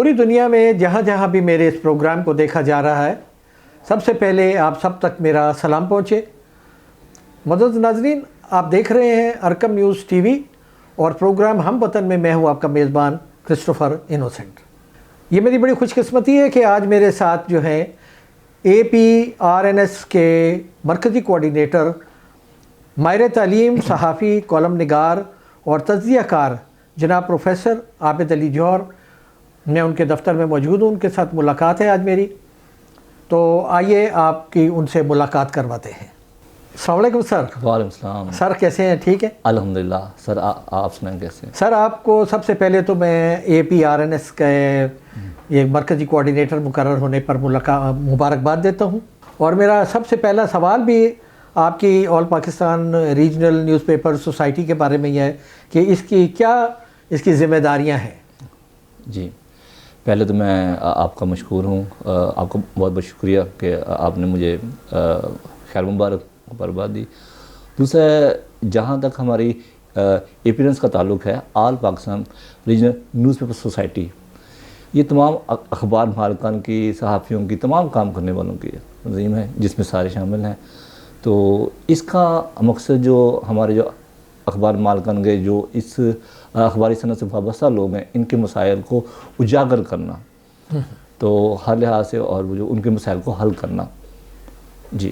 پوری دنیا میں جہاں جہاں بھی میرے اس پروگرام کو دیکھا جا رہا ہے، سب سے پہلے آپ سب تک میرا سلام پہنچے۔ معزز ناظرین، آپ دیکھ رہے ہیں ارکم نیوز ٹی وی اور پروگرام ہم وطن میں ہوں آپ کا میزبان کرسٹوفر انوسنٹ۔ یہ میری بڑی خوش قسمتی ہے کہ آج میرے ساتھ جو ہیں APRNS کے مرکزی کوارڈینیٹر، ماہر تعلیم، صحافی، کالم نگار اور تجزیہ کار جناب پروفیسر عابد علی جوہر، میں ان کے دفتر میں موجود ہوں، ان کے ساتھ ملاقات ہے آج میری، تو آئیے آپ کی ان سے ملاقات کرواتے ہیں۔ السلام علیکم سر۔ وعلیکم السلام سر کیسے ہیں؟ ٹھیک ہے الحمدللہ۔ سر آپ سنائیں کیسے ہیں؟ سر آپ کو سب سے پہلے تو میں APRNS کے یہ مرکزی کوارڈینیٹر مقرر ہونے پر مبارکباد دیتا ہوں، اور میرا سب سے پہلا سوال بھی آپ کی all Pakistan regional newspaper society کے بارے میں یہ ہے کہ اس کی ذمہ داریاں ہیں۔ جی، پہلے تو میں آپ کا مشکور ہوں، آپ کا بہت بہت شکریہ کہ آپ نے مجھے خیر مبارکباد دی۔ دوسرا، جہاں تک ہماری APRNS کا تعلق ہے، all Pakistan regional newspaper society, یہ تمام اخبار مالکان کی، صحافیوں کی، تمام کام کرنے والوں کی تنظیم ہے جس میں سارے شامل ہیں۔ تو اس کا مقصد جو ہمارے جو اخبار مالکان گئے، جو اس اخباری صنعت سے وابستہ لوگ ہیں، ان کے مسائل کو اجاگر کرنا، تو ہر لحاظ سے، اور جو ان کے مسائل کو حل کرنا۔ جی،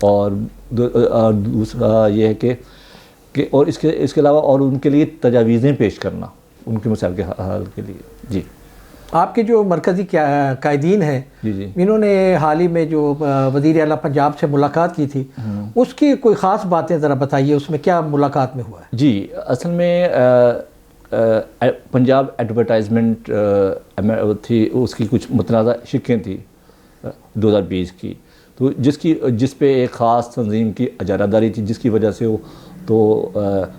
اور دوسرا یہ ہے کہ اور اس کے علاوہ اور ان کے لیے تجاویزیں پیش کرنا ان کے مسائل کے حل کے لیے۔ جی، آپ کے جو مرکزی قائدین ہیں، جی انہوں نے حال ہی میں جو وزیر اعلیٰ پنجاب سے ملاقات کی تھی، اس کی کوئی خاص باتیں ذرا بتائیے، اس میں کیا ملاقات میں ہوا ہے؟ جی، اصل میں پنجاب ایڈورٹائزمنٹ تھی، اس کی کچھ متنازع شقیں تھی 2020 کی، تو جس پہ ایک خاص تنظیم کی اجارہ داری تھی، جس کی وجہ سے وہ تو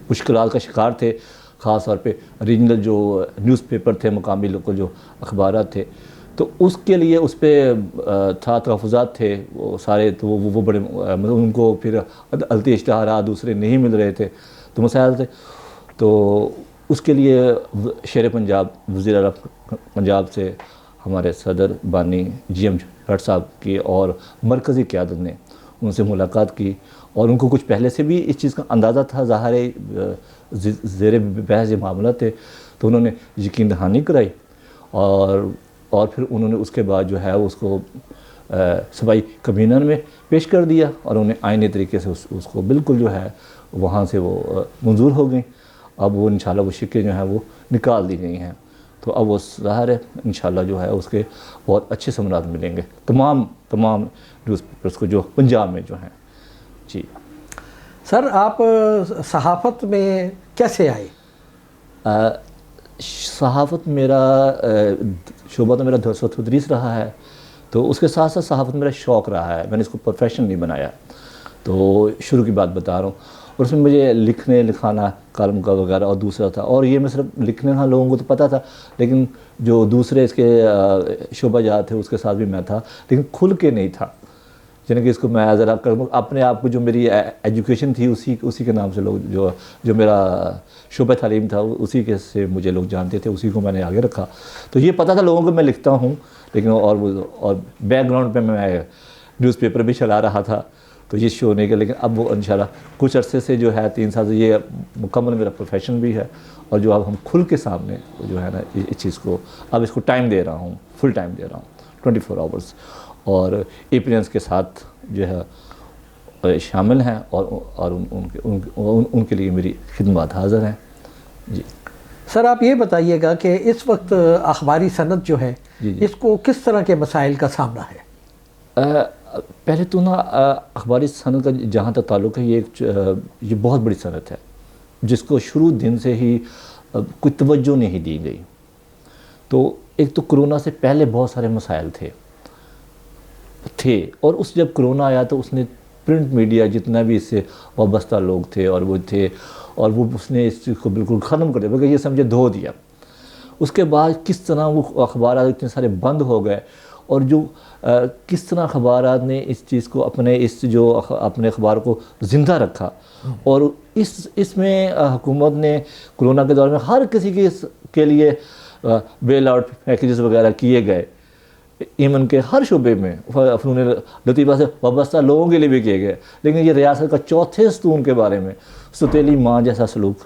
مشکلات کا شکار تھے، خاص طور پہ ریجنل جو نیوز پیپر تھے، مقامی لوکل جو اخبارات تھے، تو اس کے لیے اس پہ تھا تحفظات تھے وہ سارے، تو وہ بڑے مطلب ان کو پھر التی اشتہارات دوسرے نہیں مل رہے تھے، تو مسائل تھے۔ تو اس کے لیے شیر پنجاب، وزیر اعلیٰ پنجاب سے ہمارے صدر بانی GM بٹ صاحب کی اور مرکزی قیادت نے ان سے ملاقات کی، اور ان کو کچھ پہلے سے بھی اس چیز کا اندازہ تھا، ظاہر زیر بحث یہ معاملہ تھے، تو انہوں نے یقین دہانی کرائی، اور پھر انہوں نے اس کے بعد جو ہے اس کو صوبائی کمینر میں پیش کر دیا، اور انہیں آئینی طریقے سے اس کو بالکل جو ہے وہاں سے وہ منظور ہو گئیں۔ اب وہ انشاءاللہ وہ شقیں جو ہیں وہ نکال دی گئی ہیں، تو اب وہ ظاہر ہے انشاءاللہ جو ہے اس کے بہت اچھے ثمرات ملیں گے تمام نیوز پیپرز کو جو پنجاب میں جو ہیں۔ جی سر، آپ صحافت میں کیسے آئے؟ صحافت میرا شعبہ تو میرا درس و تدریس رہا ہے، تو اس کے ساتھ ساتھ صحافت میرا شوق رہا ہے، میں نے اس کو پروفیشن نہیں بنایا، تو شروع کی بات بتا رہا ہوں۔ اور اس میں مجھے لکھانا کالم کا وغیرہ اور دوسرا تھا، اور یہ میں صرف لکھنے کا لوگوں کو تو پتہ تھا، لیکن جو دوسرے اس کے شعبہ جات تھے اس کے ساتھ بھی میں تھا، لیکن کھل کے نہیں تھا، یعنی کہ اس کو میں ذرا اپنے آپ کو جو میری ایجوکیشن تھی اسی کے نام سے لوگ جو میرا شعبہ تعلیم تھا اسی کے سے مجھے لوگ جانتے تھے، اسی کو میں نے آگے رکھا۔ تو یہ پتہ تھا لوگوں کو میں لکھتا ہوں، لیکن اور بیک گراؤنڈ پہ میں نیوز پیپر بھی چلا رہا تھا، تو یہ شو نہیں کہ، لیکن اب وہ انشاءاللہ کچھ عرصے سے جو ہے 3 سال سے یہ مکمل میرا پروفیشن بھی ہے، اور جو اب ہم کھل کے سامنے جو ہے نا اس چیز کو اب اس کو ٹائم دے رہا ہوں، فل ٹائم دے رہا ہوں 24 آورس، اور APRNS کے ساتھ جو ہے شامل ہیں، اور ان کے لیے میری خدمات حاضر ہیں۔ جی سر، آپ یہ بتائیے گا کہ اس وقت اخباری صنعت جو ہے اس کو کس طرح کے مسائل کا سامنا ہے؟ پہلے تو نا اخباری صنعت کا جہاں تک تعلق ہے، یہ بہت بڑی صنعت ہے جس کو شروع دن سے ہی کوئی توجہ نہیں دی گئی۔ تو ایک تو کرونا سے پہلے بہت سارے مسائل تھے، اور جب کرونا آیا تو اس نے پرنٹ میڈیا جتنا بھی اس سے وابستہ لوگ تھے اور وہ تھے، اور اس نے اس چیز کو بالکل ختم کر دیا، بلکہ یہ سمجھے دھو دیا۔ اس کے بعد کس طرح وہ اخبارات اتنے سارے بند ہو گئے، اور جو کس طرح اخبارات نے اس چیز کو اپنے اخبار کو زندہ رکھا، اور اس میں حکومت نے کرونا کے دور میں ہر کسی کے لیے بیل آؤٹ پیکیجز وغیرہ کیے گئے، ایمن کے ہر شعبے میں فنون لطیفہ سے وابستہ لوگوں کے لیے بھی کیے گئے، لیکن یہ ریاست کا چوتھے ستون کے بارے میں ستیلی ماں جیسا سلوک،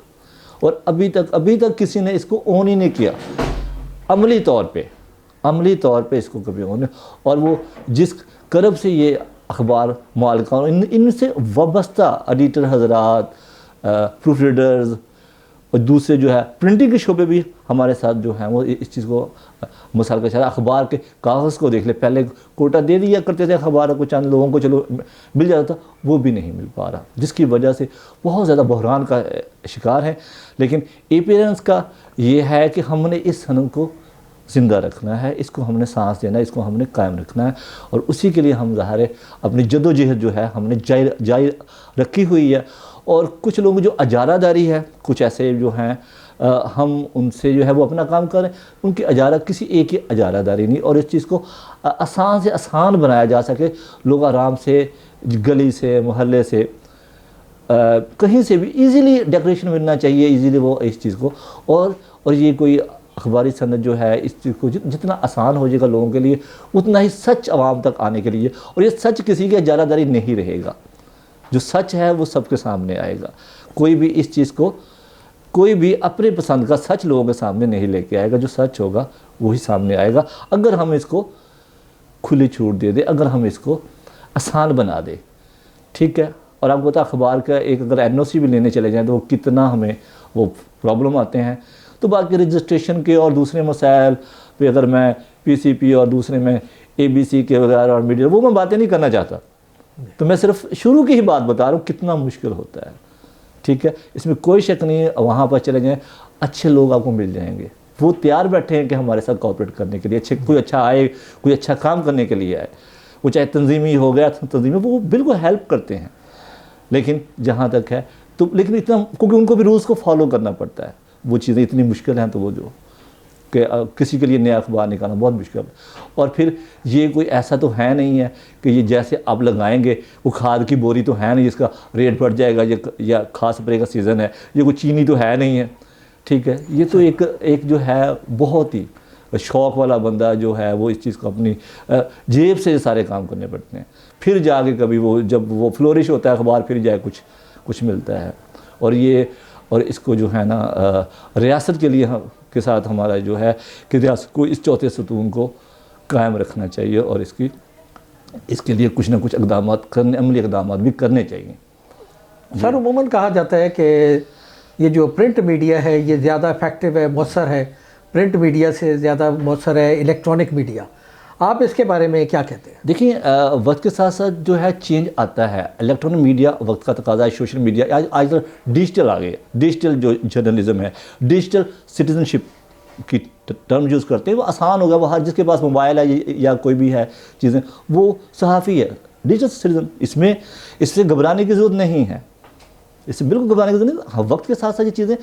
اور ابھی تک کسی نے اس کو اون ہی نہیں کیا عملی طور پہ اس کو کبھی اون نہیں. اور وہ جس کرب سے یہ اخبار مالکان ان سے وابستہ ایڈیٹر حضرات، پروف ریڈرز اور دوسرے جو ہے پرنٹنگ کے شعبے بھی ہمارے ساتھ جو ہیں وہ اس چیز کو مثال کا چاہتا. اخبار کے کاغذ کو دیکھ لے، پہلے کوٹہ دے دیا کرتے تھے اخبار کو، چند لوگوں کو چلو مل جاتا تھا، وہ بھی نہیں مل پا رہا، جس کی وجہ سے بہت زیادہ بحران کا شکار ہے. لیکن ایپیرنس کا یہ ہے کہ ہم نے اس صنعت کو زندہ رکھنا ہے، اس کو ہم نے سانس دینا ہے، اس کو ہم نے قائم رکھنا ہے، اور اسی کے لیے ہم ظاہر ہے اپنی جد و جہد جو ہے ہم نے جاری رکھی ہوئی ہے. اور کچھ لوگ جو اجارہ داری ہے، کچھ ایسے جو ہیں ہم ان سے جو ہے وہ اپنا کام کریں، ان کی اجارہ کسی ایک ہی اجارہ داری نہیں، اور اس چیز کو آسان سے آسان بنایا جا سکے، لوگ آرام سے گلی سے محلے سے کہیں سے بھی ایزیلی ڈیکوریشن ملنا چاہیے، ایزیلی وہ اس چیز کو، اور یہ کوئی اخباری صنعت جو ہے اس چیز کو جتنا آسان ہو جائے گا لوگوں کے لیے، اتنا ہی سچ عوام تک آنے کے لیے، اور یہ سچ کسی کی اجارہ داری نہیں رہے گا، جو سچ ہے وہ سب کے سامنے آئے گا. کوئی بھی اس چیز کو، کوئی بھی اپنے پسند کا سچ لوگوں کے سامنے نہیں لے کے آئے گا، جو سچ ہوگا وہی سامنے آئے گا اگر ہم اس کو کھلی چھوٹ دے دیں، اگر ہم اس کو آسان بنا دیں. ٹھیک ہے. اور آپ کو پتا اخبار کا ایک اگر NOC بھی لینے چلے جائیں تو وہ کتنا ہمیں وہ پرابلم آتے ہیں. تو باقی رجسٹریشن کے اور دوسرے مسائل پہ اگر میں PCP اور دوسرے میں ABC کے وغیرہ اور میڈیا، وہ میں باتیں نہیں کرنا چاہتا، تو میں صرف شروع کی ہی بات بتا رہا ہوں کتنا مشکل ہوتا ہے. ٹھیک ہے. اس میں کوئی شک نہیں ہے، وہاں پر چلے جائیں اچھے لوگ آپ کو مل جائیں گے، وہ تیار بیٹھے ہیں کہ ہمارے ساتھ کوآپریٹ کرنے کے لیے، کوئی اچھا آئے، کوئی اچھا کام کرنے کے لیے آئے، وہ چاہے تنظیمی ہو گیا تنظیمی، وہ بالکل ہیلپ کرتے ہیں. لیکن جہاں تک ہے تو لیکن اتنا، کیونکہ ان کو بھی رولز کو فالو کرنا پڑتا ہے، وہ چیزیں اتنی مشکل ہیں تو وہ جو کہ کسی کے لیے نیا اخبار نکالنا بہت مشکل ہے. اور پھر یہ کوئی ایسا تو ہے نہیں ہے کہ یہ جیسے اب لگائیں گے وہ کھاد کی بوری تو ہے نہیں جس کا ریٹ بڑھ جائے گا، یا کھاد سپرے کا سیزن ہے، یہ کوئی چینی تو ہے نہیں ہے. ٹھیک ہے. یہ تو ایک جو ہے بہت ہی شوق والا بندہ جو ہے وہ اس چیز کو اپنی جیب سے سارے کام کرنے پڑتے ہیں، پھر جا کے کبھی وہ جب وہ فلورش ہوتا ہے اخبار، پھر جائے کچھ ملتا ہے. اور اس کو جو ہے نا ریاست کے لیے کے ساتھ ہمارا جو ہے کہ ریاست کو اس چوتھے ستون کو قائم رکھنا چاہیے، اور اس کے لیے کچھ نہ کچھ اقدامات عملی اقدامات بھی کرنے چاہیے. سر عموماً کہا جاتا ہے کہ یہ جو پرنٹ میڈیا ہے یہ زیادہ افیکٹو ہے، مؤثر ہے، پرنٹ میڈیا سے زیادہ مؤثر ہے الیکٹرانک میڈیا. آپ اس کے بارے میں کیا کہتے ہیں؟ دیکھیں وقت کے ساتھ ساتھ جو ہے چینج آتا ہے، الیکٹرانک میڈیا وقت کا تقاضا ہے، سوشل میڈیا آج ڈیجیٹل آ گئی ہے، ڈیجیٹل جو جرنلزم ہے، ڈیجیٹل سٹیزن شپ کی ٹرم یوز کرتے ہیں، وہ آسان ہو گیا، وہ ہر جس کے پاس موبائل ہے یا کوئی بھی ہے چیزیں وہ صحافی ہے، ڈیجیٹل سٹیزن. اس سے گھبرانے کی ضرورت نہیں ہے، اس سے بالکل گھبرانے کی ضرورت نہیں. وقت کے ساتھ ساتھ یہ چیزیں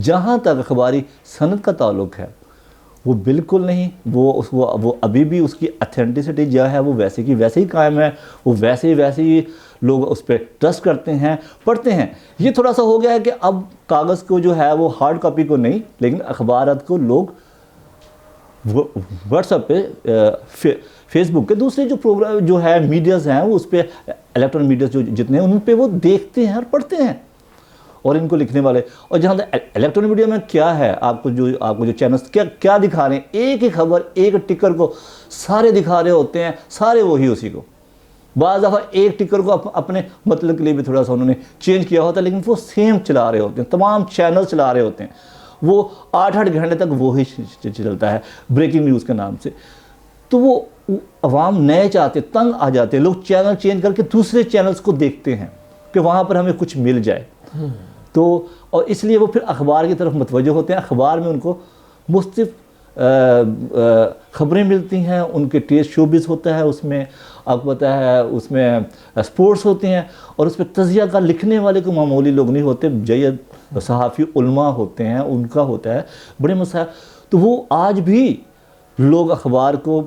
جہاں تک اخباری صنعت کا تعلق ہے وہ بالکل نہیں، وہ ابھی بھی اس کی اتھینٹسٹی جو ہے وہ ویسے کی ویسے ہی قائم ہے، وہ ویسے ہی لوگ اس پہ ٹرسٹ کرتے ہیں، پڑھتے ہیں. یہ تھوڑا سا ہو گیا ہے کہ اب کاغذ کو جو ہے وہ ہارڈ کاپی کو نہیں، لیکن اخبارات کو لوگ واٹس ایپ پہ، فیس بک کے دوسرے جو پروگرام جو ہے میڈیاز ہیں وہ اس پہ الیکٹرانک میڈیاز جو جتنے ہیں ان پہ وہ دیکھتے ہیں اور پڑھتے ہیں. اور ان کو لکھنے والے، اور جہاں الیکٹرانک میڈیا میں کیا ہے، آپ کو جو چینلز کیا دکھا رہے ہیں، ایک ہی خبر ایک ٹکر کو سارے دکھا رہے ہوتے ہیں، سارے وہی اسی کو. بعض دفعہ ایک ٹکر کو اپنے مطلب کے لیے بھی تھوڑا سا انہوں نے چینج کیا ہوتا ہے، لیکن وہ سیم چلا رہے ہوتے ہیں، تمام چینل چلا رہے ہوتے ہیں، وہ 8 گھنٹے تک وہی چلتا ہے بریکنگ نیوز کے نام سے. تو وہ عوام نئے چاہتے، تنگ آ جاتے ہیں، لوگ چینل چینج کر کے دوسرے چینلز کو دیکھتے ہیں کہ وہاں پر ہمیں کچھ مل جائے. تو اور اس لیے وہ پھر اخبار کی طرف متوجہ ہوتے ہیں. اخبار میں ان کو مختلف خبریں ملتی ہیں، ان کے ٹیسٹ شوبز ہوتا ہے، اس میں آپ کو پتہ ہے اس میں سپورٹس ہوتے ہیں، اور اس پہ تجزیہ کا لکھنے والے کو معمولی لوگ نہیں ہوتے، جید صحافی علماء ہوتے ہیں، ان کا ہوتا ہے بڑے مسائل. تو وہ آج بھی لوگ اخبار کو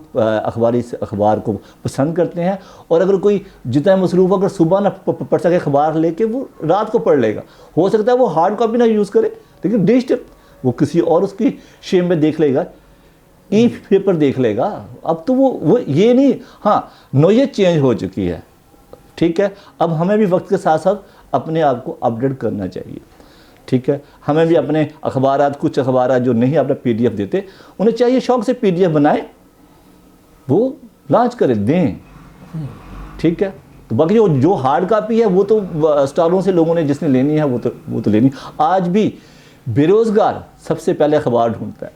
پسند کرتے ہیں. اور اگر کوئی جتنا مصروف اگر صبح نہ پڑھ سکے اخبار لے کے، وہ رات کو پڑھ لے گا. ہو سکتا ہے وہ ہارڈ کاپی نہ یوز کرے، لیکن وہ کسی اور اس کی شیم میں دیکھ لے گا, ای پیپر دیکھ لے گا. اب تو وہ یہ نہیں, ہاں نوعیت چینج ہو چکی ہے, ٹھیک ہے. اب ہمیں بھی وقت کے ساتھ ساتھ اپنے آپ کو اپڈیٹ کرنا چاہیے, ٹھیک ہے. ہمیں بھی اپنے اخبارات, کچھ اخبارات جو نہیں اپنا پی ڈی ایف دیتے, انہیں چاہیے شوق سے پی ڈی ایف بنائیں, وہ لانچ کریں, دیں, ٹھیک ہے. تو باقی جو ہارڈ کاپی ہے وہ تو اسٹالوں سے لوگوں نے جس نے لینی ہے وہ تو لینی. آج بھی بے روزگار سب سے پہلے اخبار ڈھونڈتا ہے,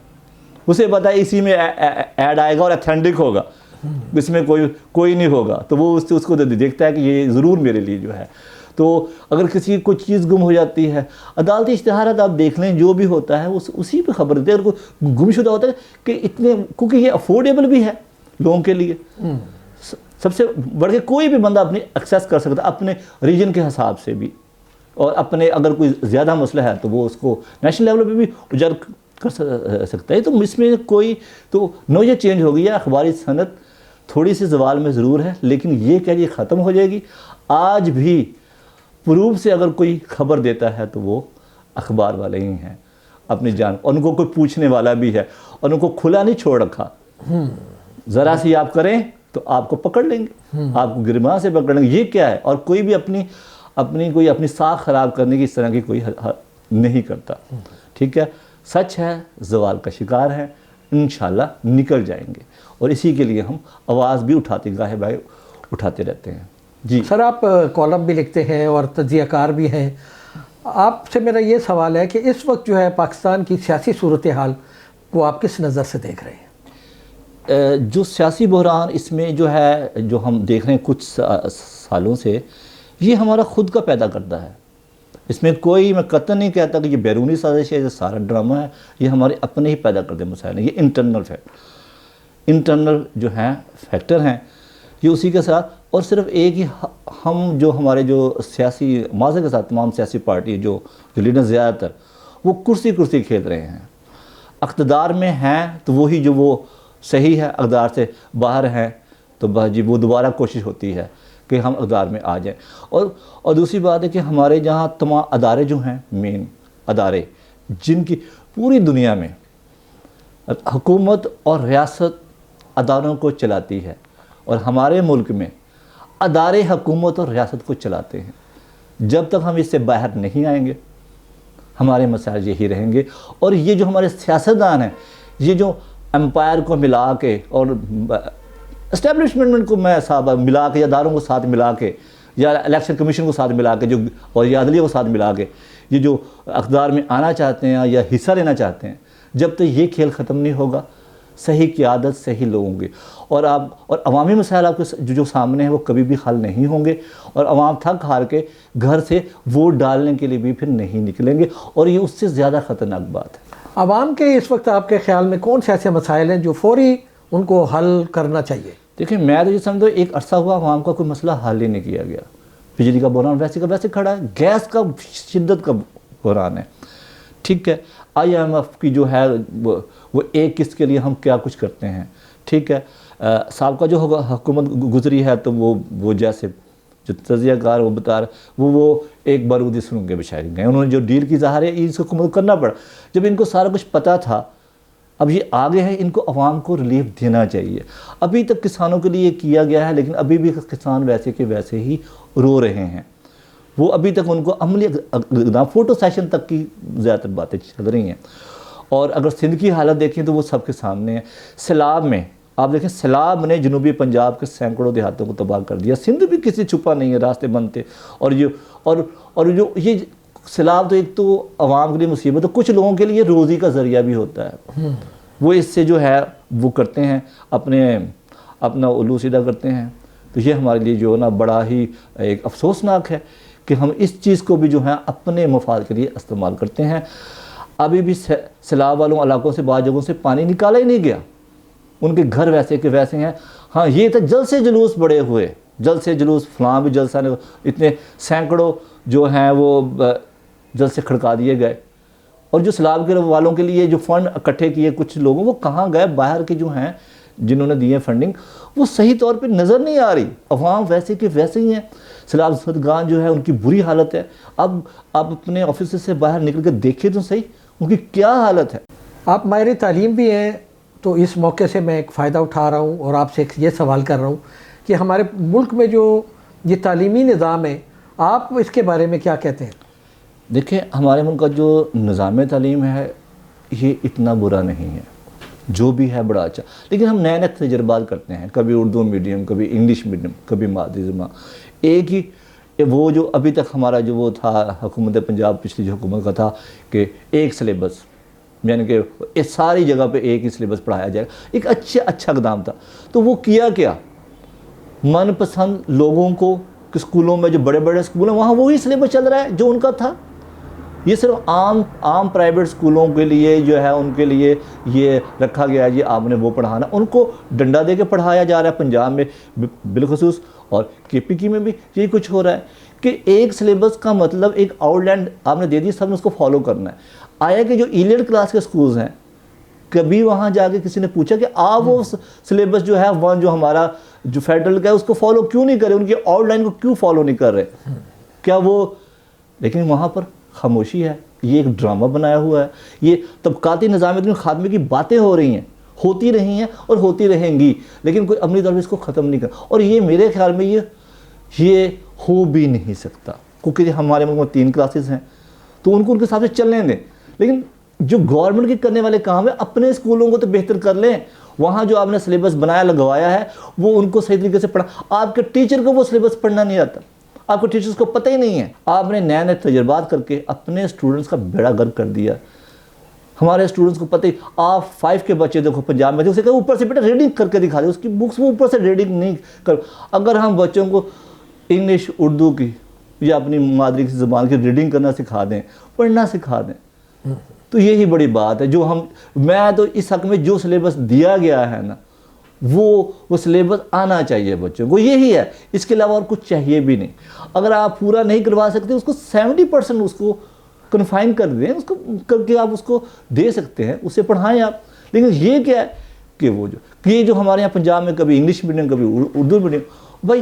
اسے پتا ہے اسی میں ایڈ آئے گا اور اتھینٹک ہوگا, اس میں کوئی نہیں ہوگا, تو وہ اس کو دیکھتا ہے کہ یہ ضرور میرے لیے جو ہے. تو اگر کسی کوئی چیز گم ہو جاتی ہے, عدالتی اشتہارات آپ دیکھ لیں, جو بھی ہوتا ہے اسی پہ خبر دیتے ہیں. اگر کوئی گم شدہ ہوتا ہے کہ اتنے, کیونکہ یہ افورڈیبل بھی ہے لوگوں کے لیے, سب سے بڑھ کے کوئی بھی بندہ اپنی ایکسیس کر سکتا ہے اپنے ریجن کے حساب سے بھی, اور اپنے اگر کوئی زیادہ مسئلہ ہے تو وہ اس کو نیشنل لیول پہ بھی اجاگر کر سکتا ہے. تو اس میں کوئی تو نوعیت چینج ہو گئی ہے. اخباری صنعت تھوڑی سی زوال میں ضرور ہے, لیکن یہ کہ یہ ختم ہو جائے گی. آج بھی پروف سے اگر کوئی خبر دیتا ہے تو وہ اخبار والے ہی ہیں اپنی جان, اور ان کو کوئی پوچھنے والا بھی ہے, اور ان کو کھلا نہیں چھوڑ رکھا. ذرا سی آپ کریں تو آپ کو پکڑ لیں گے, آپ کو گرما سے پکڑ لیں گے. یہ کیا ہے, اور کوئی بھی اپنی ساکھ خراب کرنے کی اس طرح کی کوئی نہیں کرتا, ٹھیک ہے. سچ ہے زوال کا شکار ہے, انشاءاللہ نکل جائیں گے, اور اسی کے لیے ہم آواز بھی گاہے بھائی اٹھاتے رہتے ہیں. جی سر, آپ کالم بھی لکھتے ہیں اور تجزیہ کار بھی ہیں. آپ سے میرا یہ سوال ہے کہ اس وقت جو ہے پاکستان کی سیاسی صورتحال کو آپ کس نظر سے دیکھ رہے ہیں؟ جو سیاسی بحران اس میں جو ہے, جو ہم دیکھ رہے ہیں کچھ سالوں سے, یہ ہمارا خود کا پیدا کرتا ہے. اس میں کوئی, میں قطعاً نہیں کہتا کہ یہ بیرونی سازش ہے, یہ سارا ڈرامہ ہے. یہ ہمارے اپنے ہی پیدا کرتے مسائل ہیں, یہ انٹرنل جو ہیں فیکٹر ہیں, یہ اسی کے ساتھ. اور صرف ایک ہی ہم جو ہمارے جو سیاسی معاشرے کے ساتھ تمام سیاسی پارٹی جو لیڈر زیادہ تر وہ کرسی کھیل رہے ہیں. اقتدار میں ہیں تو وہی جو وہ صحیح ہے, اقتدار سے باہر ہیں تو جی وہ دوبارہ کوشش ہوتی ہے کہ ہم اقتدار میں آ جائیں. اور دوسری بات ہے کہ ہمارے جہاں تمام ادارے جو ہیں, مین ادارے جن کی پوری دنیا میں حکومت اور ریاست اداروں کو چلاتی ہے, اور ہمارے ملک میں ادارے حکومت اور ریاست کو چلاتے ہیں. جب تک ہم اس سے باہر نہیں آئیں گے ہمارے مسائل یہی رہیں گے. اور یہ جو ہمارے سیاستدان ہیں, یہ جو امپائر کو ملا کے اور اسٹیبلشمنٹ کو میں ملا کے, یا اداروں کو ساتھ ملا کے, یا الیکشن کمیشن کو ساتھ ملا کے, اور یا عدلیہ کو ساتھ ملا کے یہ جو اقتدار میں آنا چاہتے ہیں یا حصہ لینا چاہتے ہیں, جب تک یہ کھیل ختم نہیں ہوگا صحیح قیادت صحیح لوگوں گے, اور عوامی مسائل آپ کے جو سامنے ہیں وہ کبھی بھی حل نہیں ہوں گے, اور عوام تھک ہار کے گھر سے ووٹ ڈالنے کے لیے بھی پھر نہیں نکلیں گے, اور یہ اس سے زیادہ خطرناک بات ہے. عوام کے اس وقت آپ کے خیال میں کون سے ایسے مسائل ہیں جو فوری ان کو حل کرنا چاہیے؟ دیکھیں, میں تو یہ سمجھتا ہوں ایک عرصہ ہوا عوام کا کوئی مسئلہ حل ہی نہیں کیا گیا. بجلی کا بحران ویسے کا ویسے کھڑا ہے, گیس کا شدت کا بحران ہے, ٹھیک ہے. IMF کی جو ہے وہ ایک قسط کے لیے ہم کیا کچھ کرتے ہیں, ٹھیک ہے. سابقہ جو حکومت گزری ہے تو وہ جیسے جو تجزیہ کار وہ بتا رہے وہ ایک بارودی سرنگیں بچھائی گئے. انہوں نے جو ڈیل کی ظاہر ہے اس کو کرنا پڑا. جب ان کو سارا کچھ پتہ تھا, اب یہ آگے ہیں, ان کو عوام کو ریلیف دینا چاہیے. ابھی تک کسانوں کے لیے کیا گیا ہے, لیکن ابھی بھی کسان ویسے کے ویسے ہی رو رہے ہیں. وہ ابھی تک ان کو عملی فوٹو سیشن تک کی زیادہ تر باتیں چل رہی ہیں. اور اگر سندھ کی حالت دیکھیں تو وہ سب کے سامنے ہے. سیلاب میں آپ دیکھیں, سیلاب نے جنوبی پنجاب کے سینکڑوں دیہاتوں کو تباہ کر دیا. سندھ بھی کسی چھپا نہیں ہے, راستے بند تھے. اور یہ سیلاب تو ایک تو عوام کے لیے مصیبت ہے, کچھ لوگوں کے لیے روزی کا ذریعہ بھی ہوتا ہے. وہ اس سے جو ہے وہ کرتے ہیں, اپنا الو سیدھا کرتے ہیں. تو یہ ہمارے لیے جو ہے نا بڑا ہی ایک افسوسناک ہے کہ ہم اس چیز کو بھی جو ہے اپنے مفاد کے لیے استعمال کرتے ہیں. ابھی بھی سیلاب والوں علاقوں سے بعض جگہوں سے پانی نکالا ہی نہیں گیا, ان کے گھر ویسے کے ویسے ہیں. ہاں یہ تھا جلد سے جلوس بڑے ہوئے, جلد سے جلوس, فلاں بھی جلسہ نے, اتنے سینکڑوں جو ہیں وہ جلد سے کھڑکا دیے گئے. اور جو سیلاب کے والوں کے لیے جو فنڈ اکٹھے کیے کچھ لوگوں, وہ کہاں گئے؟ باہر کے جو ہیں جنہوں نے دیے فنڈنگ, وہ صحیح طور پہ نظر نہیں آ رہی. عوام ویسے کے ویسے ہی ہیں. سیلاب زدگان جو ہے ان کی بری حالت ہے. اب آپ اپنے آفس سے باہر نکل کے دیکھیں تو صحیح, ان کی کیا حالت ہے. آپ ماہر تعلیم بھی ہیں تو اس موقع سے میں ایک فائدہ اٹھا رہا ہوں اور آپ سے یہ سوال کر رہا ہوں کہ ہمارے ملک میں جو یہ تعلیمی نظام ہے آپ اس کے بارے میں کیا کہتے ہیں؟ دیکھیں ہمارے ملک کا جو نظام تعلیم ہے یہ اتنا برا نہیں ہے، جو بھی ہے بڑا اچھا، لیکن ہم نئے نئے تجربات کرتے ہیں، کبھی اردو میڈیم، کبھی انگلش میڈیم، کبھی مادری زبان. ایک ہی وہ جو ابھی تک ہمارا جو وہ تھا حکومت پنجاب پچھلی جو حکومت کا تھا کہ ایک سلیبس، یعنی کہ اس ساری جگہ پہ ایک ہی سلیبس پڑھایا جائے گا، ایک اچھا اقدام تھا. تو وہ کیا من پسند لوگوں کو کہ اسکولوں میں جو بڑے بڑے اسکول ہیں وہاں وہی سلیبس چل رہا ہے جو ان کا تھا. یہ صرف عام پرائیویٹ اسکولوں کے لیے جو ہے ان کے لیے یہ رکھا گیا ہے جی آپ نے وہ پڑھانا، ان کو ڈنڈا دے کے پڑھایا جا رہا ہے پنجاب میں بالخصوص، اور KPK میں بھی یہی کچھ ہو رہا ہے کہ ایک سلیبس کا مطلب ایک آؤٹ لائن آپ نے دے دی، سب نے اس کو فالو کرنا ہے. آیا کہ جو ایلیٹ کلاس کے اسکولز ہیں کبھی وہاں جا کے کسی نے پوچھا کہ آپ وہ سلیبس جو ہے وہ جو ہمارا جو فیڈرل کا ہے اس کو فالو کیوں نہیں کر رہے، ان کی آؤٹ لائن کو کیوں فالو نہیں کر رہے کیا وہ؟ لیکن وہاں پر خاموشی ہے. یہ ایک ڈرامہ بنایا ہوا ہے، یہ طبقاتی نظام کے خاتمے کی باتیں ہو رہی ہیں، ہوتی رہی ہیں اور ہوتی رہیں گی، لیکن کوئی عملی طور پہ اس کو ختم نہیں کر. اور یہ میرے خیال میں یہ ہو بھی نہیں سکتا، کیونکہ ہمارے ملک میں 3 کلاسز ہیں تو ان کو ان کے حساب سے چلنے دیں. لیکن جو گورنمنٹ کے کرنے والے کام ہے اپنے اسکولوں کو تو بہتر کر لیں. وہاں جو آپ نے سلیبس بنایا لگوایا ہے وہ ان کو صحیح طریقے سے پڑھا. آپ کے ٹیچر کو وہ سلیبس پڑھنا نہیں آتا، آپ کو ٹیچرز کو پتہ ہی نہیں ہے. آپ نے نئے نئے تجربات کر کے اپنے اسٹوڈنٹس کا بیڑا گرک کر دیا. ہمارے اسٹوڈنٹس کو پتہ ہی، آپ 5 کے بچے دیکھو پنجاب میں، اسے کہ اوپر سے بیٹا ریڈنگ کر کے دکھا دیں، اس کی بکس وہ اوپر سے ریڈنگ نہیں کر. اگر ہم بچوں کو انگلش اردو کی یا اپنی مادری زبان کی ریڈنگ کرنا سکھا دیں، پڑھنا سکھا دیں، تو یہی بڑی بات ہے. میں تو اس حق میں جو سلیبس دیا گیا ہے نا وہ سلیبس آنا چاہیے بچوں کو، یہی ہے، اس کے علاوہ اور کچھ چاہیے بھی نہیں. اگر آپ پورا نہیں کروا سکتے اس کو 70% اس کو کنفائن کر دیں، اس کو کر کے آپ اس کو دے سکتے ہیں، اسے پڑھائیں آپ. لیکن یہ کیا ہے کہ یہ جو ہمارے یہاں پنجاب میں کبھی انگلش میڈیم کبھی اردو میڈیم، بھائی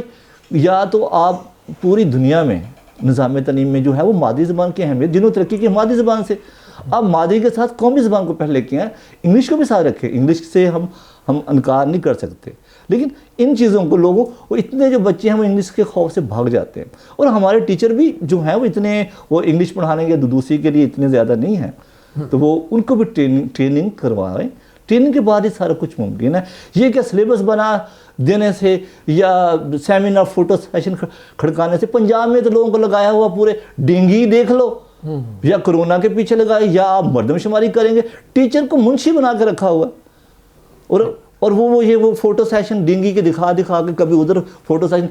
یا تو آپ پوری دنیا میں نظام تعلیم میں جو ہے وہ مادری زبان کی اہمیت، جنہوں ترقی کی مادری زبان سے، آپ مادری کے ساتھ قومی زبان کو پہلے کیا ہے، انگلش کو بھی ساتھ رکھیں. انگلش سے ہم انکار نہیں کر سکتے، لیکن ان چیزوں کو لوگوں وہ اتنے جو بچے ہیں وہ انگلش کے خوف سے بھاگ جاتے ہیں. اور ہمارے ٹیچر بھی جو ہیں وہ انگلش پڑھانے کے دوسری کے لیے اتنے زیادہ نہیں ہیں، تو وہ ان کو بھی ٹریننگ کروائیں. ٹریننگ کے بعد ہی سارا کچھ ممکن ہے. یہ کیا سلیبس بنا دینے سے یا سیمینار فوٹو سیشن کھڑکانے سے؟ پنجاب میں تو لوگوں کو لگایا ہوا پورے ڈینگی دیکھ لو، یا کرونا کے پیچھے لگائے، یا آپ مردم شماری کریں گے. ٹیچر کو منشی بنا کے رکھا ہوا، اور وہ فوٹو سیشن ڈینگی کے دکھا کے کبھی ادھر فوٹو سیشن.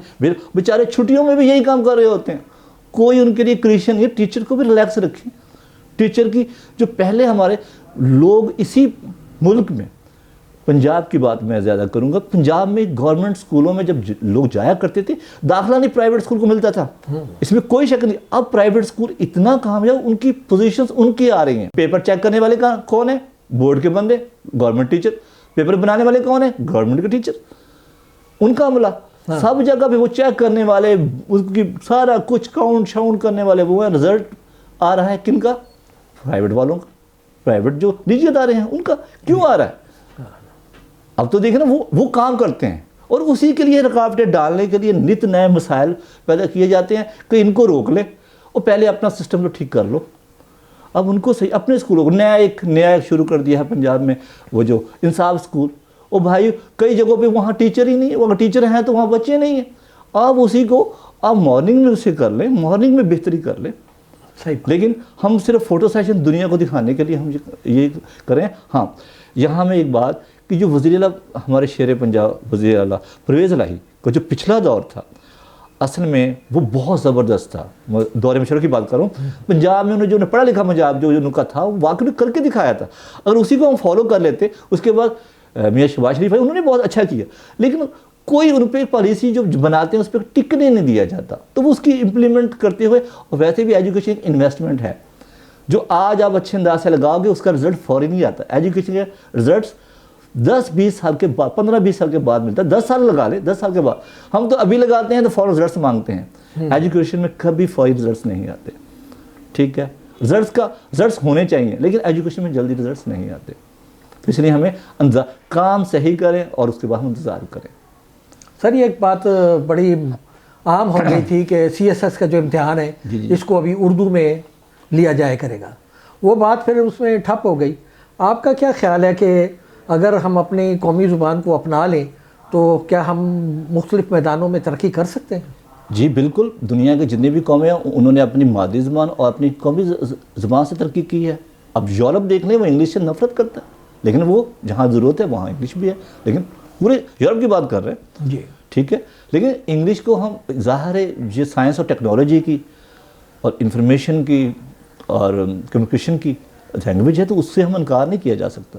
بیچارے چھٹیوں میں بھی یہی کام کر رہے ہوتے ہیں، کوئی ان کے لیے کریشن نہیں. ٹیچر کو بھی ریلیکس رکھیں. ٹیچر کی جو پہلے ہمارے لوگ اسی ملک میں، پنجاب کی بات میں زیادہ کروں گا، پنجاب میں گورنمنٹ اسکولوں میں جب لوگ جایا کرتے تھے داخلہ نہیں پرائیویٹ اسکول کو ملتا تھا، اس میں کوئی شک نہیں. اب پرائیویٹ اسکول اتنا کامیاب، ان کی پوزیشنز ان کی آ رہی ہیں. پیپر چیک کرنے والے کون ہیں؟ بورڈ کے بندے، گورنمنٹ ٹیچر. پیپر بنانے والے کون ہیں؟ گورنمنٹ کے ٹیچر. ان کا عملہ سب جگہ پہ وہ چیک کرنے والے، اس کی سارا کچھ کاؤنٹ شاؤنٹ کرنے والے وہ ہیں. رزلٹ آ رہا ہے کن کا؟ پرائیویٹ والوں کا. پرائیویٹ جو نجی ادارے ہیں ان کا کیوں آ رہا ہے؟ اب تو دیکھیں نا وہ کام کرتے ہیں، اور اسی کے لیے رکاوٹیں ڈالنے کے لیے نت نئے مسائل پیدا کیے جاتے ہیں کہ ان کو روک لے، اور پہلے اپنا سسٹم تو ٹھیک کر لو. اب ان کو صحیح اپنے اسکولوں کو نیا شروع کر دیا ہے پنجاب میں، وہ جو انصاف اسکول. اور بھائی کئی جگہوں پہ وہاں ٹیچر ہی نہیں ہے، وہ اگر ٹیچر ہیں تو وہاں بچے نہیں ہیں. آپ اسی کو آپ مارننگ میں اسے کر لیں، مارننگ میں بہتری کر لیں. لیکن ہم صرف فوٹو سیشن دنیا کو دکھانے کے لیے ہم یہ کریں. ہاں یہاں میں ایک بات کہ جو وزیر اعلیٰ ہمارے شیر پنجاب وزیر اعلیٰ پرویز الہی کا جو پچھلا دور تھا، اصل میں وہ بہت زبردست تھا. دور مشرف کی بات کروں، پنجاب میں انہوں جو پڑھا لکھا پنجاب جو ان کا تھا وہ واقعی کر کے دکھایا تھا. اگر اسی کو ہم فالو کر لیتے، اس کے بعد میاں شہباز شریف انہوں نے بہت اچھا کیا، لیکن کوئی ان پہ پالیسی جو بناتے ہیں اس پہ ٹکنے نہیں دیا جاتا، تو وہ اس کی امپلیمنٹ کرتے ہوئے. اور ویسے بھی ایجوکیشن ایک انویسٹمنٹ ہے، جو آج آپ اچھے انداز سے لگاؤ گے اس کا رزلٹ فوری نہیں آتا. ایجوکیشن کے رزلٹس 10-20 سال کے بعد، 15-20 سال کے بعد ملتا ہے. 10 سال لگا لیں، 10 سال کے بعد. ہم تو ابھی لگاتے ہیں تو فوراً رزلٹس مانگتے ہیں. ایجوکیشن میں کبھی فوری رزلٹس نہیں آتے. ٹھیک ہے. رزلٹس ہونے چاہیے، لیکن ایجوکیشن میں جلدی رزلٹس نہیں آتے، تو اس لیے ہمیں کام صحیح کریں اور اس کے بعد ہم انتظار کریں۔ سر یہ ایک بات بڑی عام ہو گئی تھی کہ CSS کا جو امتحان ہے اس کو ابھی اردو میں لیا جائے کرے گا، وہ بات پھر اس میں ٹھپ ہو گئی۔ آپ کا کیا خیال ہے کہ اگر ہم اپنی قومی زبان کو اپنا لیں تو کیا ہم مختلف میدانوں میں ترقی کر سکتے ہیں؟ جی بالکل، دنیا کے جتنے بھی قومیں ہیں انہوں نے اپنی مادری زبان اور اپنی قومی زبان سے ترقی کی ہے۔ اب یورپ دیکھ لیں، وہ انگلش سے نفرت کرتا ہے، لیکن وہ جہاں ضرورت ہے وہاں انگلش بھی ہے، لیکن پورے یورپ کی بات کر رہے ہیں جی ٹھیک ہے۔ لیکن انگلش کو ہم ظاہر ہے یہ سائنس اور ٹیکنالوجی کی اور انفارمیشن کی اور کمیونیکیشن کی لینگویج ہے، تو اس سے ہم انکار نہیں کیا جا سکتا۔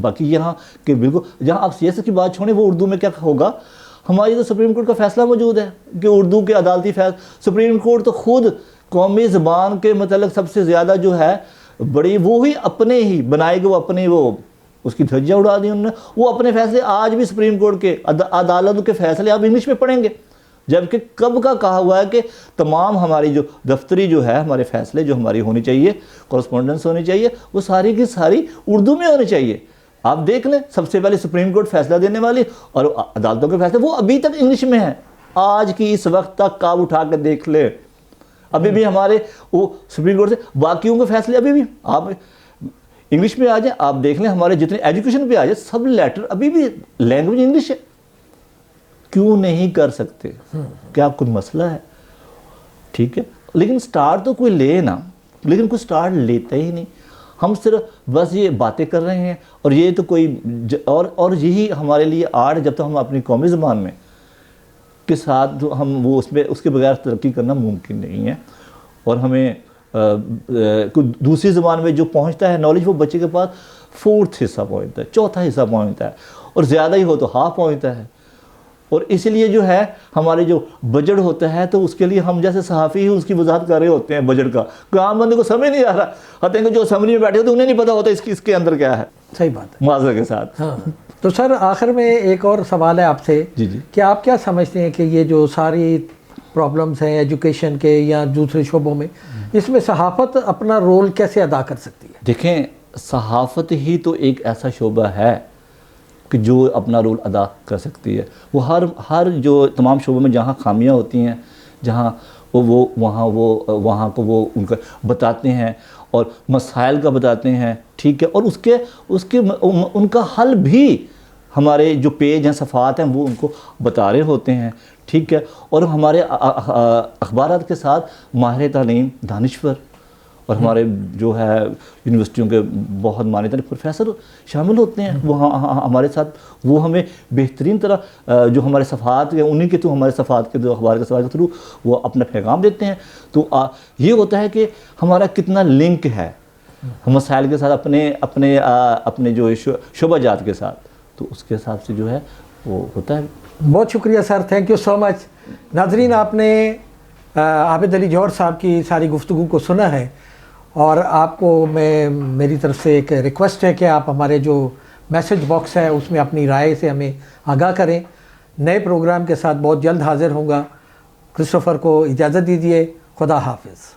باقی یہاں کہ بالکل جہاں آپ سیاست کی بات چھوڑیں، وہ اردو میں کیا ہوگا، ہماری تو سپریم کورٹ کا فیصلہ موجود ہے کہ اردو کے عدالتی سپریم کورٹ تو خود قومی زبان کے متعلق سب سے زیادہ جو ہے بڑی وہی اپنے ہی بنائے گے، وہ اپنے وہ اس کی دھجیاں اڑا دی انہوں نے، وہ اپنے فیصلے آج بھی سپریم کورٹ کے عدالت کے فیصلے آپ انگلش میں پڑھیں گے، جبکہ کب کا کہا ہوا ہے کہ تمام ہماری جو دفتری جو ہے ہمارے فیصلے جو ہماری ہونی چاہیے، کورسپونڈنس ہونی چاہیے، وہ ساری کی ساری اردو میں ہونی چاہیے۔ آپ دیکھ لیں سب سے پہلے سپریم کورٹ فیصلہ دینے والی اور عدالتوں کے فیصلے وہ ابھی تک انگلش میں ہیں، آج کی اس وقت تک آپ اٹھا کے دیکھ لیں، ابھی بھی ہمارے وہ سپریم کورٹ سے باقیوں کے فیصلے ابھی بھی آپ انگلش میں آ جائیں۔ آپ دیکھ لیں ہمارے جتنے ایجوکیشن پہ آ جائیں، سب لیٹر ابھی بھی لینگویج انگلش ہے۔ کیوں نہیں کر سکتے؟ کیا کوئی مسئلہ ہے؟ ٹھیک ہے، لیکن سٹارٹ تو کوئی لے نا، لیکن کوئی سٹارٹ لیتا ہی نہیں۔ ہم صرف بس یہ باتیں کر رہے ہیں، اور یہ تو کوئی اور یہی ہمارے لیے آڑ، جب تک ہم اپنی قومی زبان میں کے ساتھ ہم وہ اس کے بغیر ترقی کرنا ممکن نہیں ہے۔ اور ہمیں کوئی دوسری زبان میں جو پہنچتا ہے نالج، وہ بچے کے پاس 4th حصہ پہنچتا ہے، 4تھا حصہ پہنچتا ہے، اور زیادہ ہی ہو تو ہاف پہنچتا ہے۔ اور اس لیے جو ہے ہمارے جو بجٹ ہوتا ہے، تو اس کے لیے ہم جیسے صحافی ہی اس کی وضاحت کر رہے ہوتے ہیں بجٹ کا، کہ عام بندے کو سمجھ نہیں آ رہا، ہوتے ہیں کہ جو اسمبلی میں بیٹھے ہوتے ہیں انہیں نہیں پتا ہوتا اس کے اندر کیا ہے۔ صحیح بات ہے، معذرت کے ساتھ۔ ہاں تو سر آخر میں ایک اور سوال ہے آپ سے جی کہ آپ کیا سمجھتے ہیں کہ یہ جو ساری پرابلمز ہیں ایجوکیشن کے یا دوسرے شعبوں میں، اس میں صحافت اپنا رول کیسے ادا کر سکتی ہے؟ دیکھیں، صحافت ہی تو ایک ایسا شعبہ ہے کہ جو اپنا رول ادا کر سکتی ہے۔ وہ ہر جو تمام شعبوں میں جہاں خامیاں ہوتی ہیں، جہاں وہاں کو وہ ان کا بتاتے ہیں اور مسائل کا بتاتے ہیں، ٹھیک ہے، اور ان کا حل بھی ہمارے جو پیج ہیں، صفحات ہیں، وہ ان کو بتا رہے ہوتے ہیں، ٹھیک ہے۔ اور ہمارے اخبارات کے ساتھ ماہر تعلیم، دانشور اور ہمارے جو ہے یونیورسٹیوں کے بہت مانے تانے پروفیسر شامل ہوتے ہیں، وہ ہمارے ساتھ، وہ ہمیں بہترین طرح جو ہمارے صفحات ہیں انہیں کے تو ہمارے صفحات کے جو اخبار کے صفحات کے تھرو وہ اپنا پیغام دیتے ہیں۔ تو یہ ہوتا ہے کہ ہمارا کتنا لنک ہے مسائل کے ساتھ، اپنے جو شعبہ جات کے ساتھ، تو اس کے حساب سے جو ہے وہ ہوتا ہے۔ بہت شکریہ سر، تھینک یو سو مچ۔ ناظرین، آپ نے عابد علی جوہر صاحب کی ساری گفتگو کو سنا ہے، اور آپ کو میری طرف سے ایک ریکویسٹ ہے کہ آپ ہمارے جو میسج باکس ہے اس میں اپنی رائے سے ہمیں آگاہ کریں۔ نئے پروگرام کے ساتھ بہت جلد حاضر ہوں گا۔ کرسٹوفر کو اجازت دیجیے، خدا حافظ۔